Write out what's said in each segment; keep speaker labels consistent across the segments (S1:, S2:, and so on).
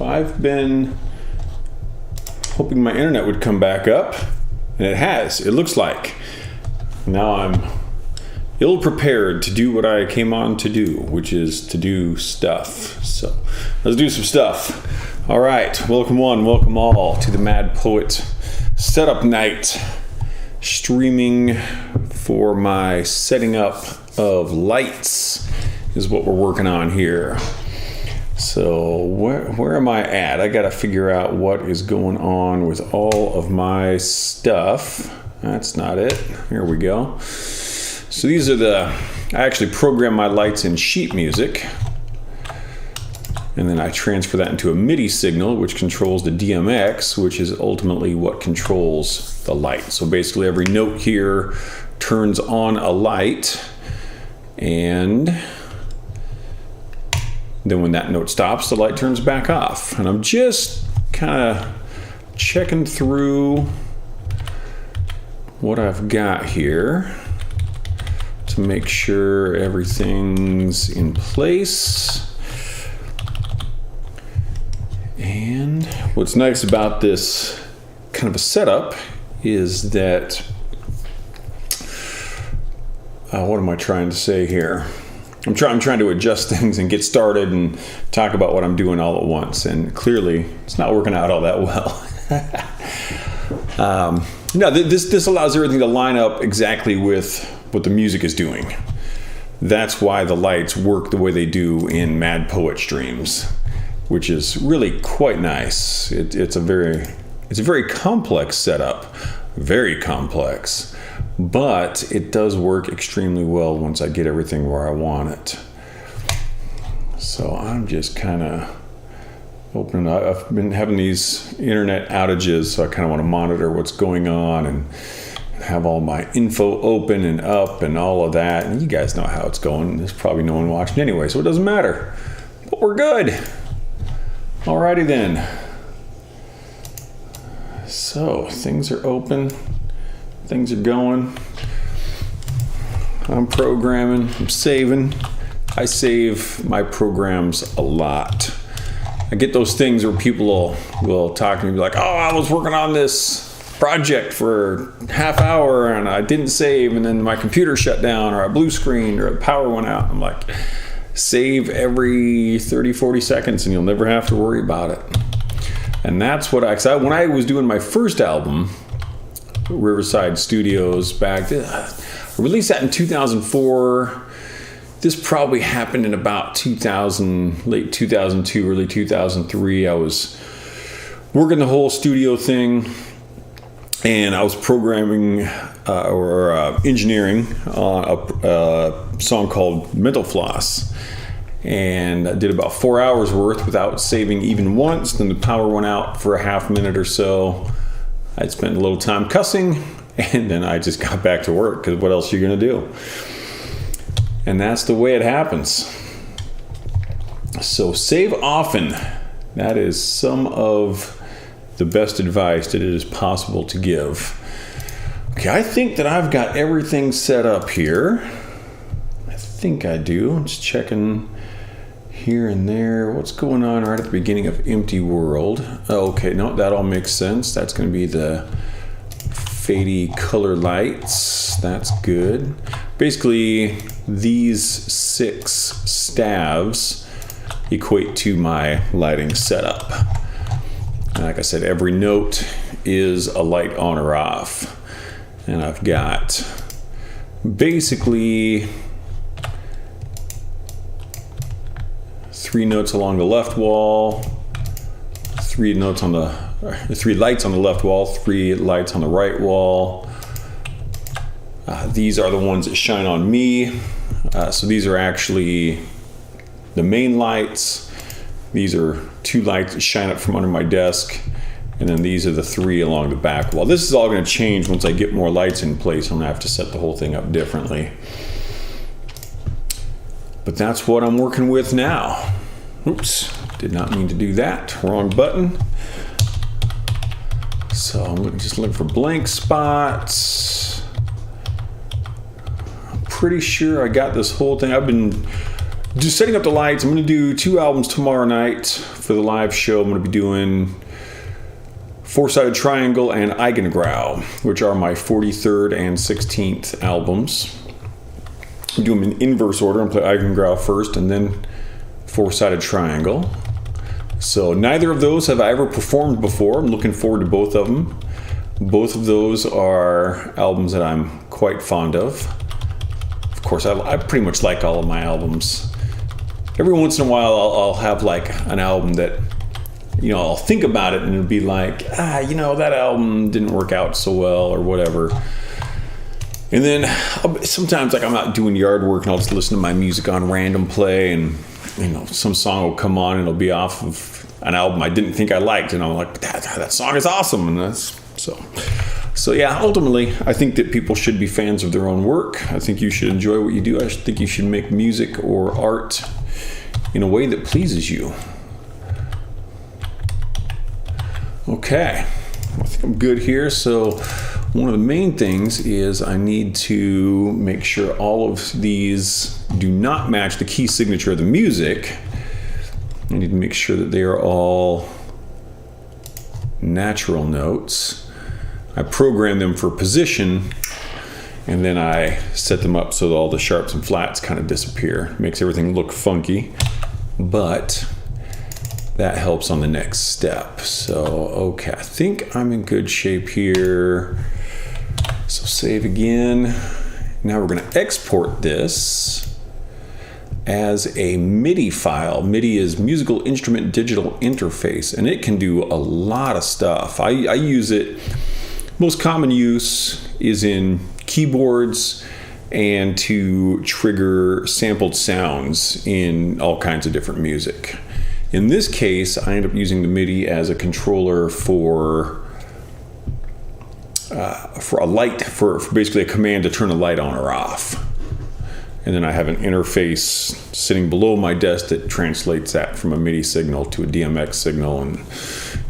S1: I've been hoping my internet would come back up, and it has, it looks like. Now I'm ill-prepared to do what I came on to do, which is to do stuff. So let's do some stuff. All right, welcome one, welcome all to the Mad Poet Setup Night, streaming for my setting up of lights is what we're working on here. So where am I at? I gotta figure out what is going on with all of my stuff. That's not it. Here we go. So these are I actually program my lights in sheet music, and then I transfer that into a MIDI signal, which controls the DMX, which is ultimately what controls the light. So basically every note here turns on a light, and then when that note stops, the light turns back off. And I'm just kind of checking through what I've got here to make sure everything's in place. And what's nice about this kind of a setup is that, what am I trying to say here? I'm trying to adjust things and get started and talk about what I'm doing all at once. And clearly, it's not working out all that well. No, this allows everything to line up exactly with what the music is doing. That's why the lights work the way they do in Mad Poet streams, which is really quite nice. It's a very complex setup, very complex, but it does work extremely well once I get everything where I want it. So I'm just kind of opening up. I've been having these internet outages, so I kind of want to monitor what's going on and have all my info open and up and all of that. And you guys know how it's going. There's probably no one watching anyway, so it doesn't matter. But we're good. Alrighty then. So things are open. Things are going. I'm programming. I'm saving. I save my programs a lot. I get those things where people will talk to me, be like, "Oh, I was working on this project for half hour and I didn't save, and then my computer shut down, or I blue screened, or the power went out." I'm like, save every 30, 40 seconds and you'll never have to worry about it. And that's what when I was doing my first album, Riverside Studios, back then, I released that in 2004. This probably happened in about 2000, late 2002, early 2003. I was working the whole studio thing, and I was programming or engineering on a song called Mental Floss. And I did about 4 hours worth without saving even once. Then the power went out for a half minute or so. I'd spent a little time cussing, and then I just got back to work, because what else are you going to do? And that's the way it happens. So save often. That is some of the best advice that it is possible to give. Okay, I think that I've got everything set up here. I think I do. I'm just checking here and there. What's going on right at the beginning of Empty World? Okay, no, that all makes sense. That's going to be the fadey color lights. That's good. Basically, these 6 staves equate to my lighting setup. And like I said, every note is a light on or off. And I've got basically 3 notes along the left wall, 3 lights on the left wall, 3 lights on the right wall. These are the ones that shine on me. So these are actually the main lights. These are 2 lights that shine up from under my desk. And then these are the 3 along the back wall. This is all going to change once I get more lights in place. I'm going to have to set the whole thing up differently. But that's what I'm working with now. Oops, did not mean to do that. Wrong button. So I'm just looking for blank spots. I'm pretty sure I got this whole thing. I've been Just setting up the lights. I'm going to do 2 albums tomorrow night for the live show. I'm going to be doing Four-Sided Triangle and Eigengrau, which are my 43rd and 16th albums. I'm doing them in inverse order. I'm going to play Eigengrau first and then Four-Sided Triangle. So neither of those have I ever performed before. I'm looking forward to both of them. Both of those are albums that I'm quite fond of. Of course, I pretty much like all of my albums. Every once in a while, I'll have like an album that, I'll think about it and it'll be like, that album didn't work out so well or whatever. And then sometimes like I'm out doing yard work and I'll just listen to my music on random play and, some song will come on and it'll be off of an album I didn't think I liked. And I'm like, that song is awesome. And that's so yeah, ultimately, I think that people should be fans of their own work. I think you should enjoy what you do. I think you should make music or art in a way that pleases you. Okay, I think I'm good here. So one of the main things is I need to make sure all of these do not match the key signature of the music. I need to make sure that they are all natural notes. I program them for position, and then I set them up so that all the sharps and flats kind of disappear. Makes everything look funky, but that helps on the next step. So, okay, I think I'm in good shape here. So save again. Now we're gonna export this as a MIDI file. MIDI is Musical Instrument Digital Interface, and it can do a lot of stuff. I use it, most common use is in keyboards and to trigger sampled sounds in all kinds of different music. In this case, I end up using the MIDI as a controller for a light, for basically a command to turn a light on or off. And then I have an interface sitting below my desk that translates that from a MIDI signal to a DMX signal and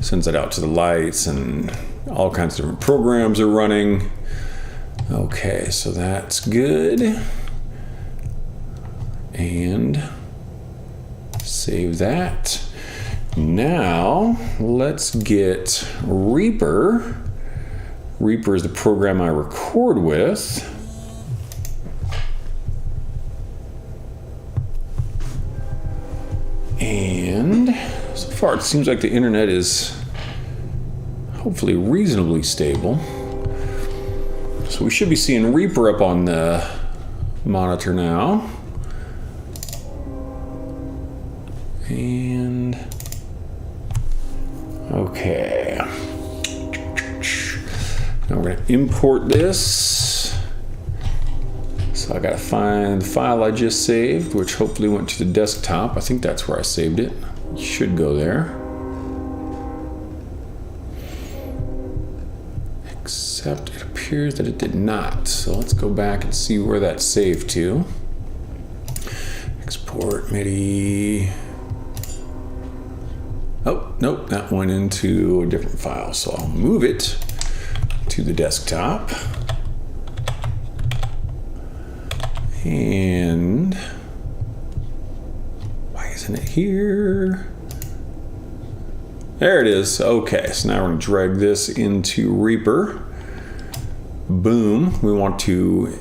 S1: sends it out to the lights, and all kinds of different programs are running. Okay, so that's good. And save that. Now let's get Reaper. Reaper is the program I record with. And so far it seems like the internet is hopefully reasonably stable. So we should be seeing Reaper up on the monitor now. And okay. Now we're going to import this. So I got to find the file I just saved, which hopefully went to the desktop. I think that's where I saved it. It should go there. Except it appears that it did not. So let's go back and see where that's saved to. Export MIDI. Oh, nope, that went into a different file. So I'll move it to the desktop. And why isn't it here? There it is. Okay, so now we're going to drag this into Reaper. Boom. We want to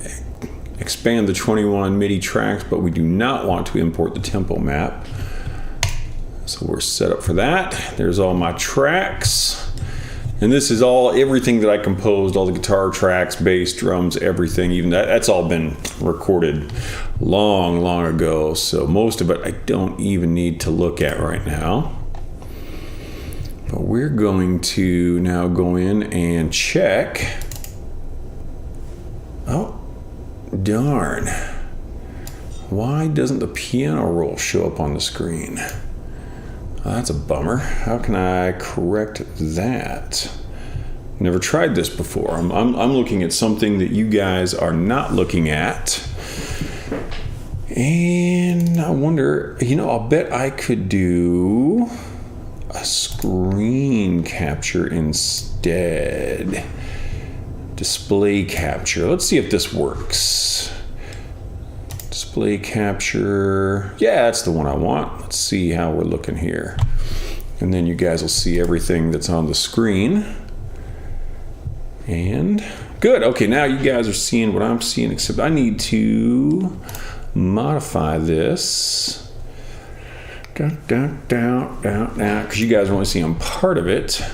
S1: expand the 21 MIDI tracks, but we do not want to import the tempo map. So we're set up for that. There's all my tracks. And this is everything that I composed, all the guitar tracks, bass, drums, everything, even that's all been recorded long, long ago. So most of it I don't even need to look at right now. But we're going to now go in and check. Oh, darn. Why doesn't the piano roll show up on the screen? Well, that's a bummer. How can I correct that? Never tried this before. I'm looking at something that you guys are not looking at. And I wonder, I'll bet I could do a screen capture instead. Display capture. Let's see if this works. Display capture. Yeah, that's the one I want. Let's see how we're looking here. And then you guys will see everything that's on the screen. And good. Okay, now you guys are seeing what I'm seeing, except I need to modify this. Because you guys are only seeing part of it.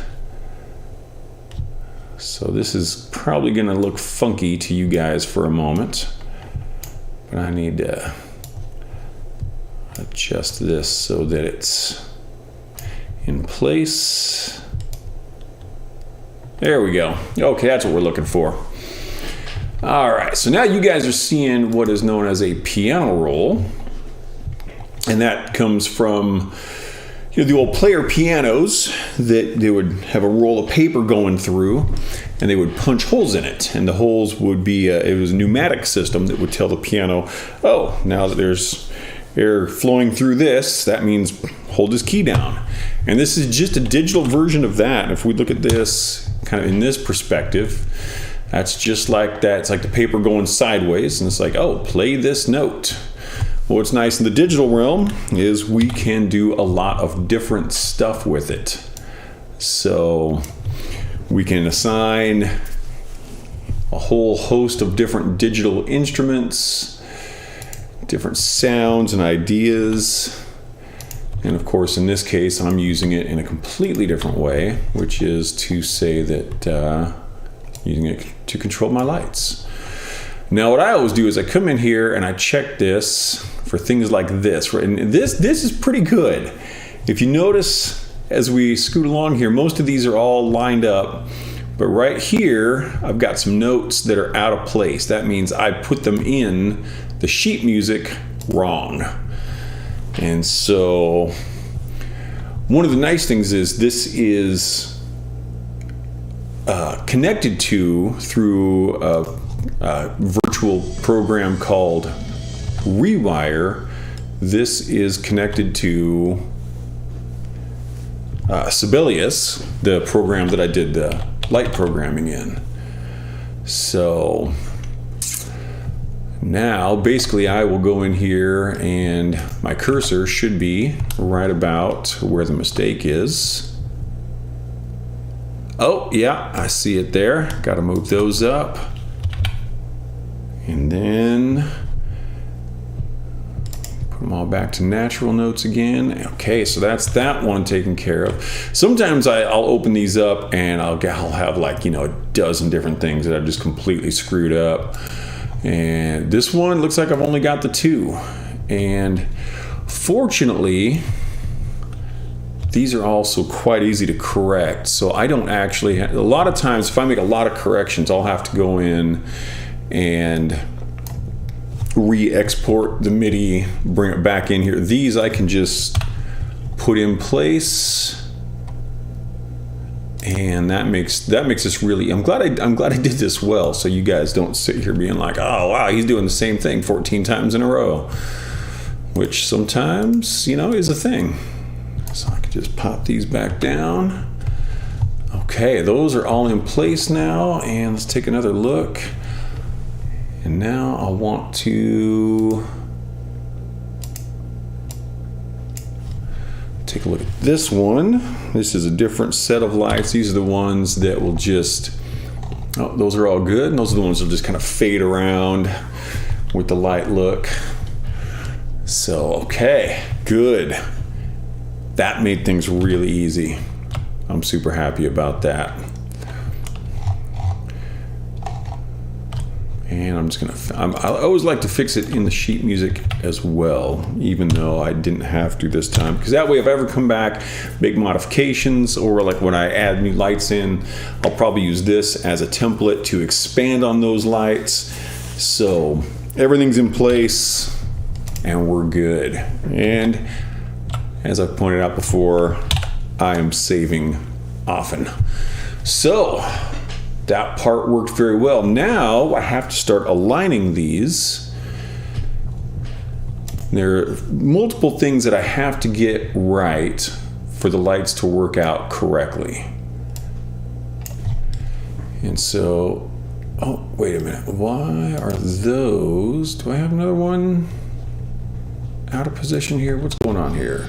S1: So this is probably going to look funky to you guys for a moment. But I need to adjust this so that it's in place. There we go. Okay, that's what we're looking for. All right, so now you guys are seeing what is known as a piano roll. And that comes from the old player pianos that they would have a roll of paper going through, and they would punch holes in it. And the holes would be, it was a pneumatic system that would tell the piano, oh, now that there's air flowing through this, that means hold this key down. And this is just a digital version of that. And if we look at this kind of in this perspective, that's just like that. It's like the paper going sideways, and it's like, oh, play this note. What's nice in the digital realm is we can do a lot of different stuff with it. So we can assign a whole host of different digital instruments, different sounds and ideas. And of course, in this case, I'm using it in a completely different way, which is to say that using it to control my lights. Now, what I always do is I come in here and I check this for things like this. And this is pretty good. If you notice, as we scoot along here, most of these are all lined up. But right here, I've got some notes that are out of place. That means I put them in the sheet music wrong. And so one of the nice things is this is connected to through a virtual program called Rewire. This is connected to Sibelius, the program that I did the light programming in. So now basically I will go in here and my cursor should be right about where the mistake is. Oh yeah, I see it there. Got to move those up. And then put them all back to natural notes again. Okay, so that's that one taken care of. Sometimes I'll open these up and I'll have like, a dozen different things that I've just completely screwed up. And this one looks like I've only got the two. And fortunately, these are also quite easy to correct. So I don't actually a lot of times if I make a lot of corrections, I'll have to go in and re-export the MIDI, bring it back in here. These I can just put in place, and that makes this really. I'm glad I did this well, so you guys don't sit here being like, oh wow, he's doing the same thing 14 times in a row, which sometimes is a thing. So I can just pop these back down. Okay, those are all in place now, and let's take another look. And now I want to take a look at this one. This is a different set of lights. These are the ones that will just, those are all good. And those are the ones that will just kind of fade around with the light look. So, okay, good. That made things really easy. I'm super happy about that. And I'm just gonna, I always like to fix it in the sheet music as well, even though I didn't have to this time. Because that way, if I ever come back, make modifications, or like when I add new lights in, I'll probably use this as a template to expand on those lights. So everything's in place and we're good. And as I pointed out before, I am saving often. So that part worked very well. Now I have to start aligning these. There are multiple things that I have to get right for the lights to work out correctly. And so, oh, wait a minute. Why are those? Do I have another one? out of position here? What's going on here?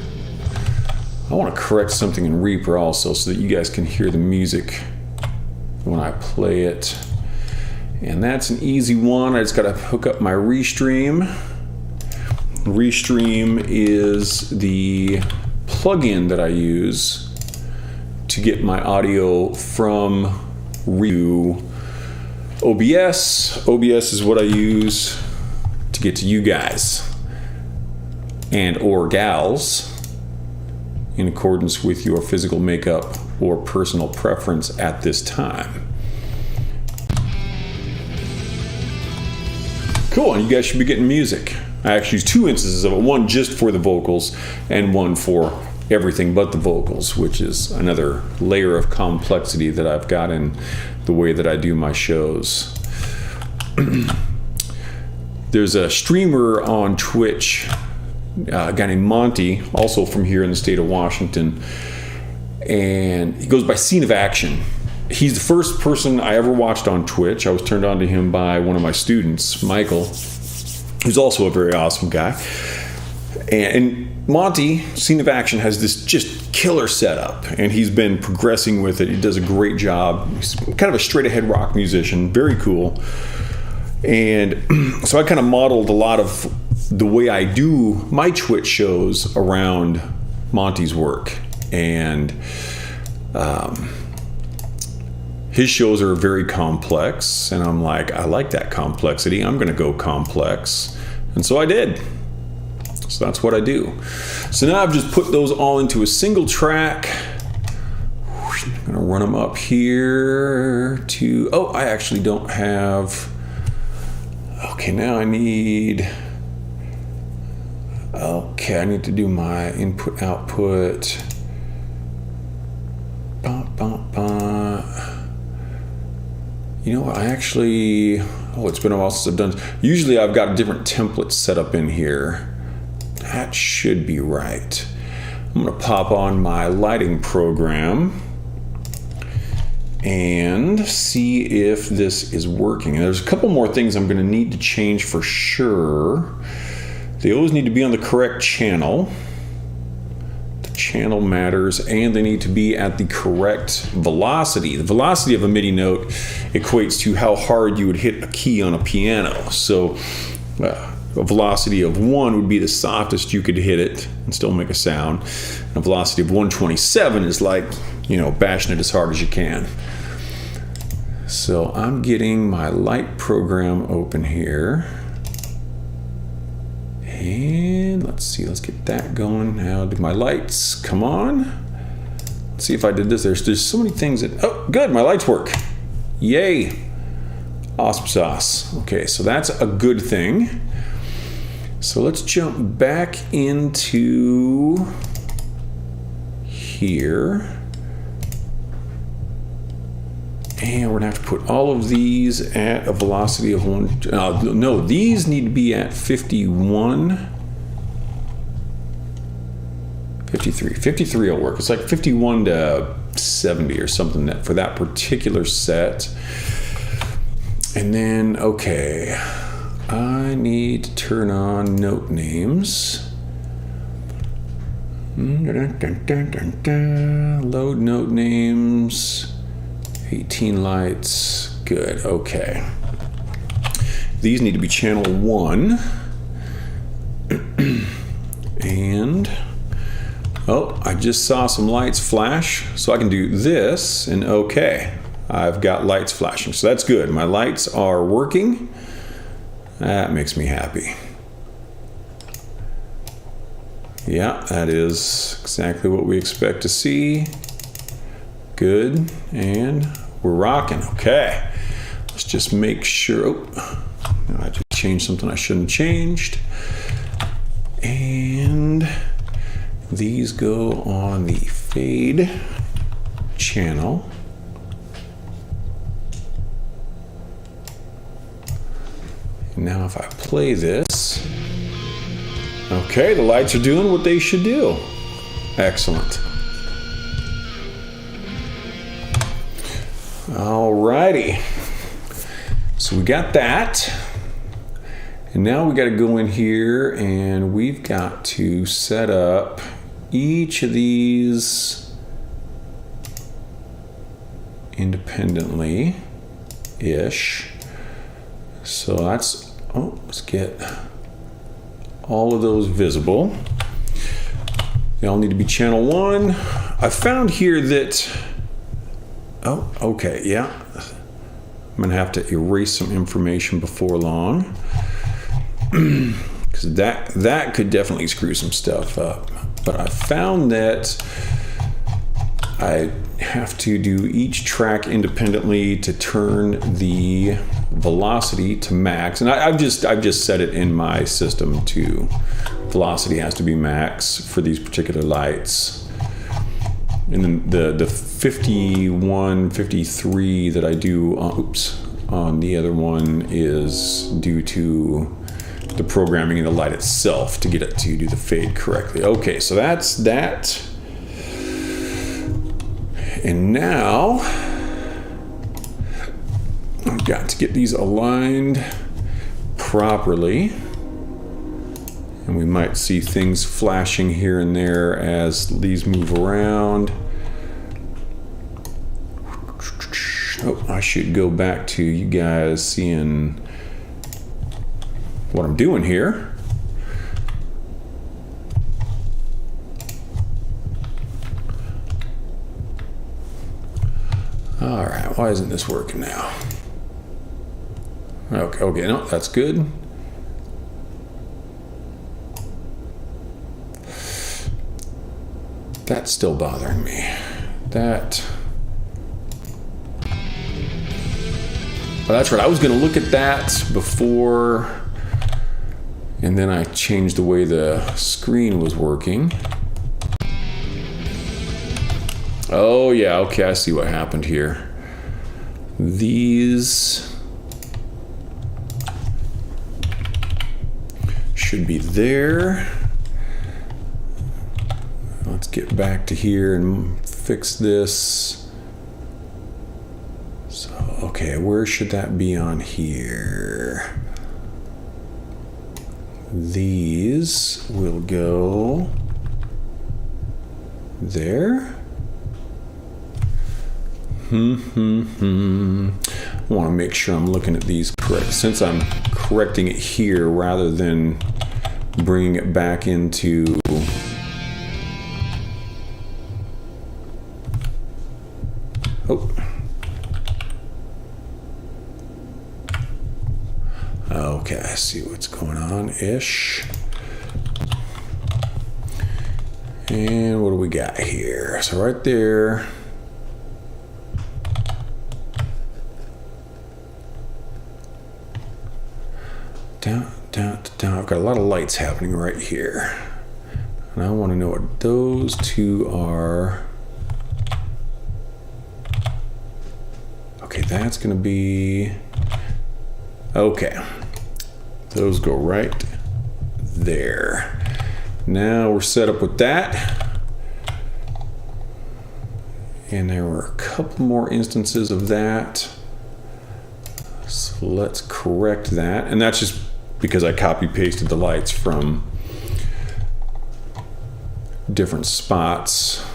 S1: I want to correct something in Reaper also so that you guys can hear the music when I play it. And that's an easy one. I just got to hook up my Restream. Restream is the plugin that I use to get my audio from OBS. OBS is what I use to get to you guys and or gals in accordance with your physical makeup or personal preference at this time. Cool, and you guys should be getting music. I actually use 2 instances of it, one just for the vocals and one for everything but the vocals, which is another layer of complexity that I've got in the way that I do my shows. There's a streamer on Twitch, a guy named Monty, also from here in the state of Washington, and he goes by Scene of Action. He's the first person I ever watched on Twitch. I was turned on to him by one of my students, Michael, who's also a very awesome guy. And Monty, Scene of Action, has this just killer setup, and he's been progressing with it. He does a great job. He's kind of a straight-ahead rock musician, very cool. And so I kind of modeled a lot of the way I do my Twitch shows around Monty's work. And his shows are very complex, and I'm like, I like that complexity. I'm going to go complex. And so I did. So that's what I do. So now I've just put those all into a single track. I'm going to run them up here to, oh, I actually don't have, okay, now I need, okay, I need to do my input output. You know what, I actually, it's been a while since I've done, usually I've got different templates set up in here. That should be right. I'm gonna pop on my lighting program and see if this is working. And there's a couple more things I'm gonna need to change for sure. They always need to be on the correct channel. The channel matters, and they need to be at the correct velocity. The velocity of a MIDI note equates to how hard you would hit a key on a piano. So a velocity of 1 would be the softest you could hit it and still make a sound. And a velocity of 127 is like, bashing it as hard as you can. So I'm getting my light program open here. And let's see, let's get that going. Now do my lights, come on. Let's see if I did this. There's so many things that, oh, good, my lights work. Yay. Awesome sauce. Okay, so that's a good thing. So let's jump back into here. And we're gonna have to put all of these at a velocity of 1. No, these need to be at 51. 53. 53 will work. It's like 51 to 70 or something for that particular set. And then, okay, I need to turn on note names. Load note names. 18 lights. Good. Okay. These need to be channel 1. And I just saw some lights flash, so I can do this, and okay, I've got lights flashing, so that's good. My lights are working. That makes me happy. Yeah, that is exactly what we expect to see. Good, and we're rocking. Okay, let's just make sure. I just changed something I shouldn't have changed. And these go on the fade channel. And now if I play this, okay, the lights are doing what they should do. Excellent. Alrighty. So we got that. And now we got to go in here and we've got to set up each of these independently-ish. So that's, let's get all of those visible. They all need to be channel 1. I found here that, okay, yeah. I'm gonna have to erase some information before long. Because that could definitely screw some stuff up. But I found that I have to do each track independently to turn the velocity to max. And I've just set it in my system to velocity has to be max for these particular lights. And then the 51, 53 that I do, on the other one is due to the programming in the light itself to get it to do the fade correctly. Okay, so that's that. And now I've got to get these aligned properly. And we might see things flashing here and there as these move around. I should go back to you guys seeing what I'm doing here. All right, why isn't this working now? Okay, no, that's good. That's still bothering me. Well, that's right, I was gonna look at that before, and then I changed the way the screen was working. Oh yeah, okay, I see what happened here. These should be there. Let's get back to here and fix this. So, okay, where should that be on here? These will go there. I want to make sure I'm looking at these correct. Since I'm correcting it here rather than bringing it back into okay, I see what's going on-ish. And what do we got here? So right there. Down. I've got a lot of lights happening right here. And I want to know what those two are. Okay, that's going to be... Okay. Those go right there. Now we're set up with that. And there were a couple more instances of that. So let's correct that. And that's just because I copy pasted the lights from different spots.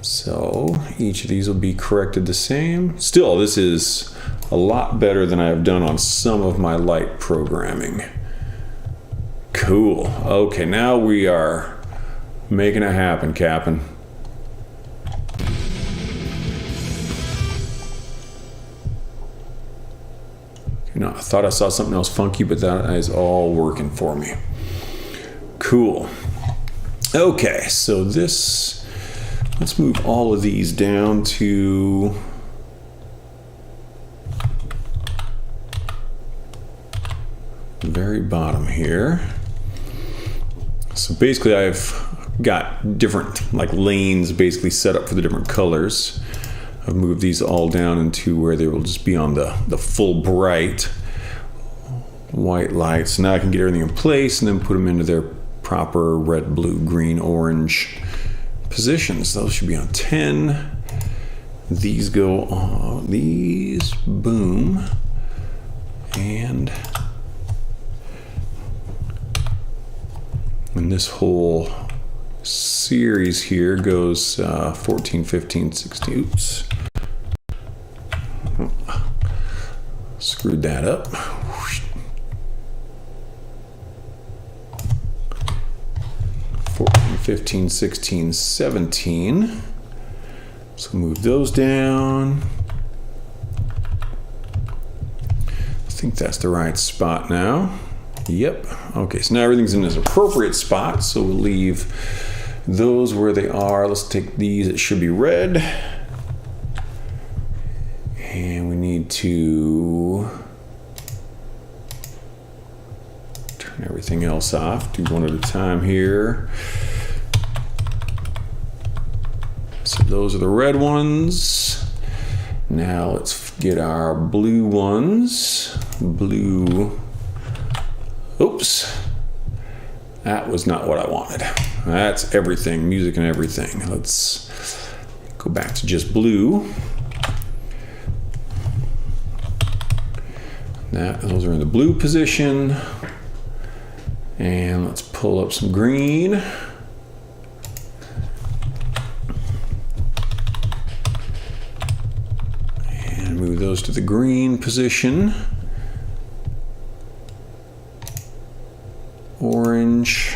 S1: So each of these will be corrected the same. Still, this is a lot better than I have done on some of my light programming. Cool. Okay, now we are making it happen, Captain. You know, I thought I saw something else funky, but that is all working for me. Cool. Okay, so this, let's move all of these down to the very bottom here. So basically I've got different like lanes basically set up for the different colors. I've moved these all down into where they will just be on the full bright white lights. Now I can get everything in place and then put them into their proper red, blue, green, orange positions. Those should be on 10. These go on, these, boom, and And this whole series here goes 14, 15, 16. Oops. Screwed that up. 14, 15, 16, 17. So move those down. I think that's the right spot now. Yep. Okay, so now everything's in its appropriate spot. So we'll leave those where they are. Let's take these. It should be red. And we need to turn everything else off. Do one at a time here. So those are the red ones. Now let's get our blue ones. Blue. Oops. That was not what I wanted. That's everything, music and everything. Let's go back to just blue. Those are in the blue position. And let's pull up some green. And move those to the green position. Orange.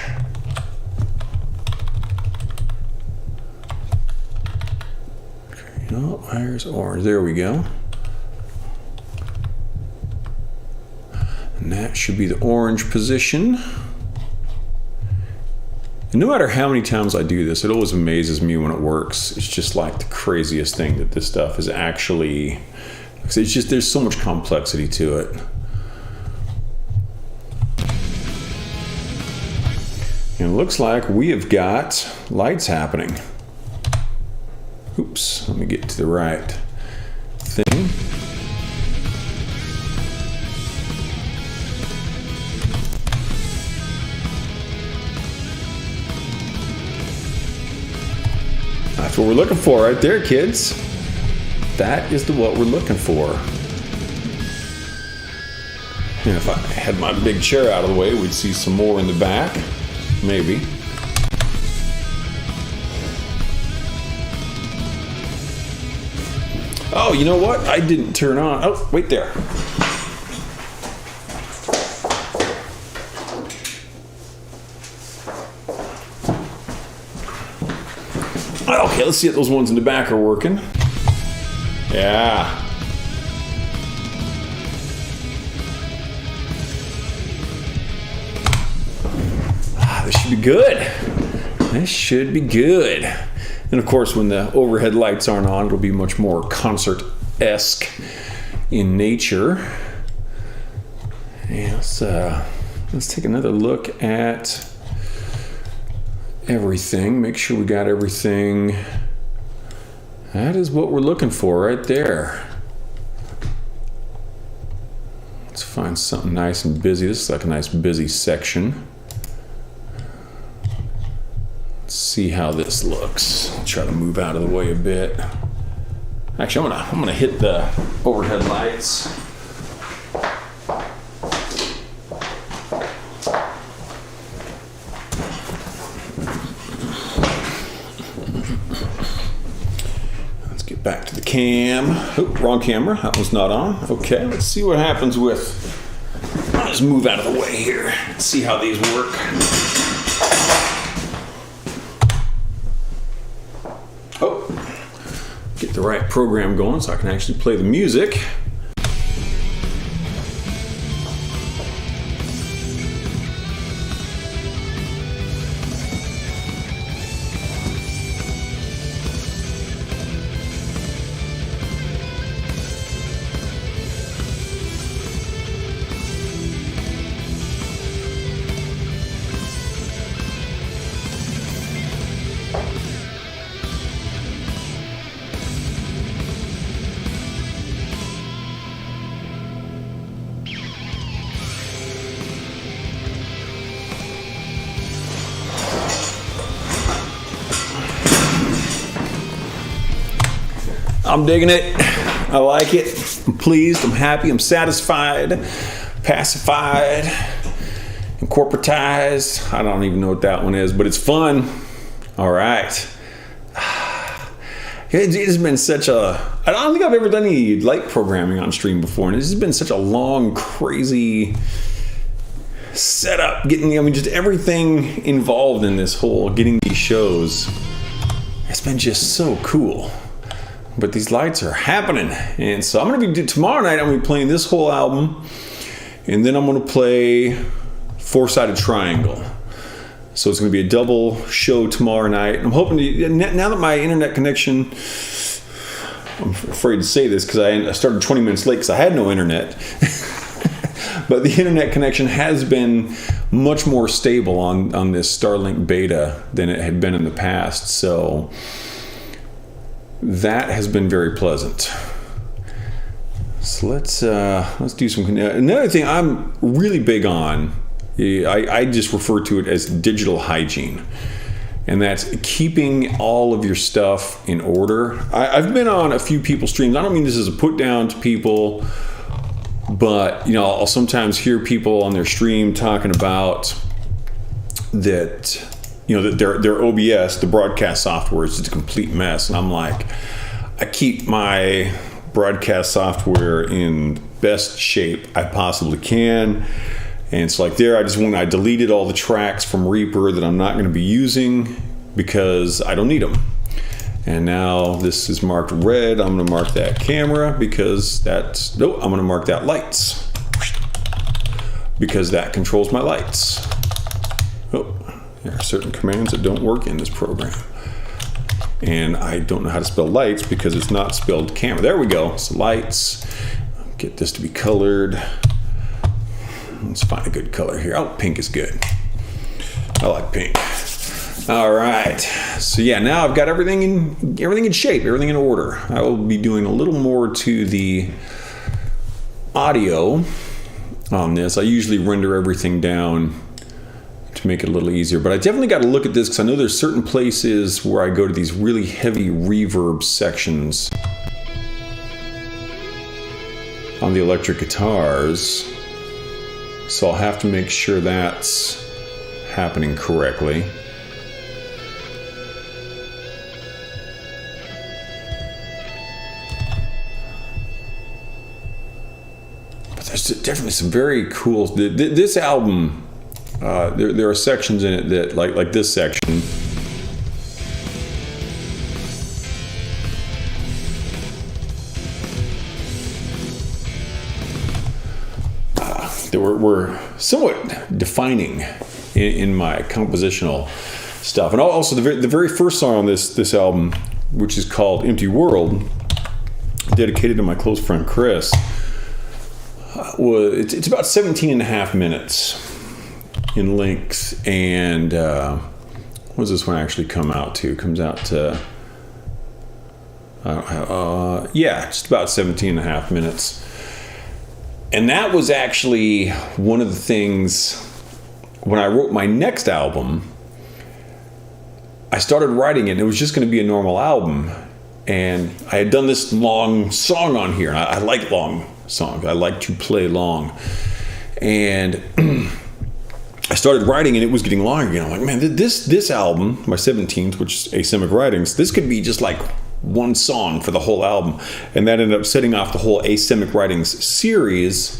S1: Oh, there's orange. There we go. And that should be the orange position. And no matter how many times I do this, it always amazes me when it works. It's just like the craziest thing that this stuff is actually, it's just, there's so much complexity to it. And it looks like we have got lights happening. Oops, let me get to the right thing. That's what we're looking for right there, kids. That is what we're looking for. And if I had my big chair out of the way, we'd see some more in the back. Maybe. Oh, you know what? I didn't turn on. Oh, wait there. Okay, let's see if those ones in the back are working. Yeah. This should be good. This should be good. And of course, when the overhead lights aren't on, it'll be much more concert-esque in nature. And let's take another look at everything. Make sure we got everything. That is what we're looking for right there. Let's find something nice and busy. This is like a nice busy section. See how this looks. I'll try to move out of the way a bit. Actually, I'm gonna hit the overhead lights. Let's get back to the cam. Oh, wrong camera. That was not on. Okay, let's see what happens with. I'll just move out of the way here. See how these work. Get the right program going so I can actually play the music. I'm digging it. I like it. I'm pleased. I'm happy. I'm satisfied. Pacified. and corporatized. I don't even know what that one is, but it's fun. All right. It's been such a... I don't think I've ever done any light programming on stream before, and this has been such a long, crazy setup. Just everything involved in this whole getting these shows. It's been just so cool. But these lights are happening. And so I'm going to be... Tomorrow night, I'm going to be playing this whole album, and then I'm going to play Four-Sided Triangle. So it's going to be a double show tomorrow night. I'm hoping to, now that my internet connection, I'm afraid to say this because I started 20 minutes late because I had no internet. But the internet connection has been much more stable on this Starlink beta than it had been in the past. So that has been very pleasant. So let's do some. Another thing I'm really big on, I just refer to it as digital hygiene, and that's keeping all of your stuff in order. I've been on a few people's streams. I don't mean this as a put down to people, but I'll sometimes hear people on their stream talking about that that their OBS, the broadcast software, is just a complete mess, and I'm like, I keep my broadcast software in best shape I possibly can. And it's like I deleted all the tracks from Reaper that I'm not going to be using because I don't need them. And now this is marked red. I'm going to mark that camera because I'm going to mark that lights because that controls my lights. Oh, there are certain commands that don't work in this program. And I don't know how to spell lights because it's not spelled camera. There we go. So lights. Get this to be colored. Let's find a good color here. Oh, pink is good. I like pink. All right. So yeah, now I've got everything in shape, everything in order. I will be doing a little more to the audio on this. I usually render everything down to make it a little easier, but I definitely got to look at this because I know there's certain places where I go to these really heavy reverb sections on the electric guitars. So I'll have to make sure that's happening correctly. But there's definitely some very cool... This album, there are sections in it that, like this section, that were somewhat defining in my compositional stuff. And also the very first song on this album, which is called Empty World, dedicated to my close friend Chris, it's about 17 and a half minutes in length. And what does this one actually come out to? It comes out to just about 17 and a half minutes. And that was actually one of the things when I wrote my next album. I started writing it, and it was just going to be a normal album. And I had done this long song on here. I like long songs. I like to play long. And I started writing, and it was getting longer again. I'm like, man, this album, my 17th, which is Asemic Writings, this could be just like one song for the whole album. And that ended up setting off the whole Asemic Writings series,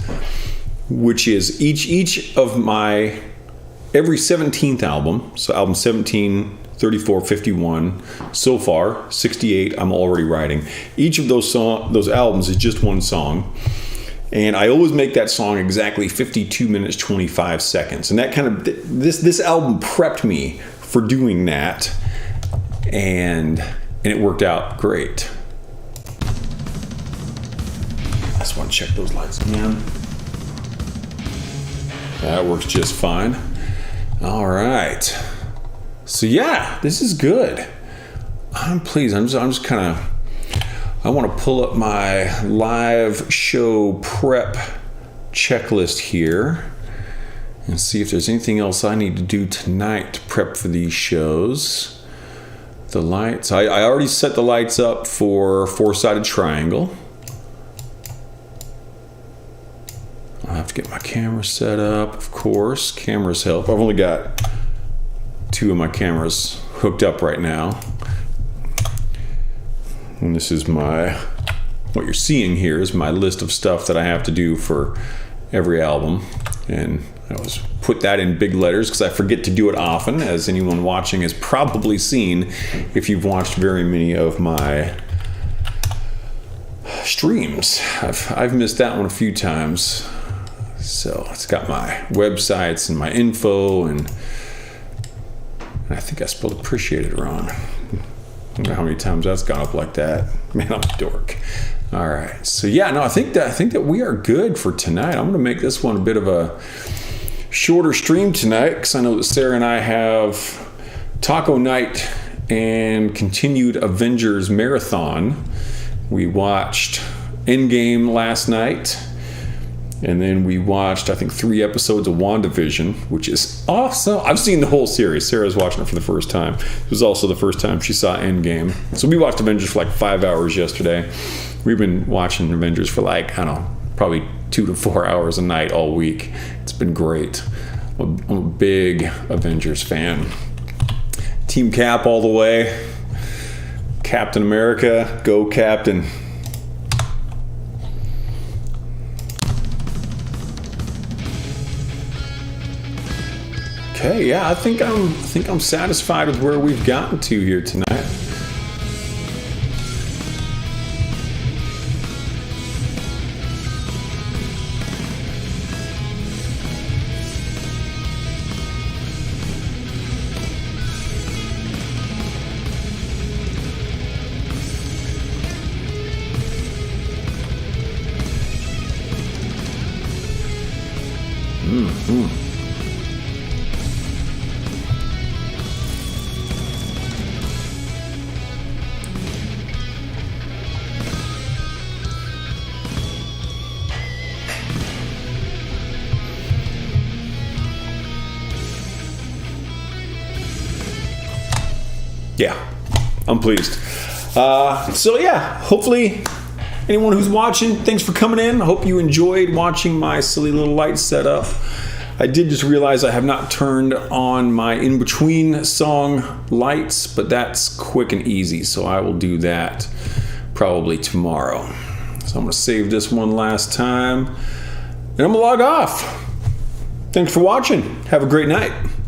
S1: which is each of my every 17th album. So album 17, 34, 51, so far 68 I'm already writing. Each of those albums is just one song, and I always make that song exactly 52 minutes 25 seconds. And that kind of this album prepped me for doing that, and it worked out great. I just want to check those lights again. That works just fine. All right. So yeah, this is good. I'm pleased. I'm just kind of... I want to pull up my live show prep checklist here and see if there's anything else I need to do tonight to prep for these shows. The lights, I already set the lights up for Four-Sided Triangle. I'll have to get my camera set up, of course. Cameras help. I've only got 2 of my cameras hooked up right now. And this is what you're seeing here is my list of stuff that I have to do for every album. And I always put that in big letters because I forget to do it often, as anyone watching has probably seen if you've watched very many of my streams. I've missed that one a few times. So it's got my websites and my info, and I think I spelled appreciated wrong. I don't know how many times that's gone up like that. Man, I'm a dork. All right. So yeah, no, I think that we are good for tonight. I'm going to make this one a bit of a shorter stream tonight because I know that Sarah and I have taco night and continued Avengers marathon. We watched Endgame last night, and then we watched, I think, 3 episodes of WandaVision, which is awesome. I've seen the whole series. Sarah's watching it for the first time. It was also the first time she saw Endgame. So we watched Avengers for like 5 hours yesterday. We've been watching Avengers for like, I don't know, probably 2 to 4 hours a night all week. It's been great. I'm a big Avengers fan. Team Cap all the way. Captain America, go Captain. Okay, yeah, I think I'm satisfied with where we've gotten to here tonight. Yeah, I'm pleased. So yeah, hopefully anyone who's watching, thanks for coming in. I hope you enjoyed watching my silly little light setup. I did just realize I have not turned on my in-between song lights, but that's quick and easy, so I will do that probably tomorrow. So I'm going to save this one last time, and I'm going to log off. Thanks for watching. Have a great night.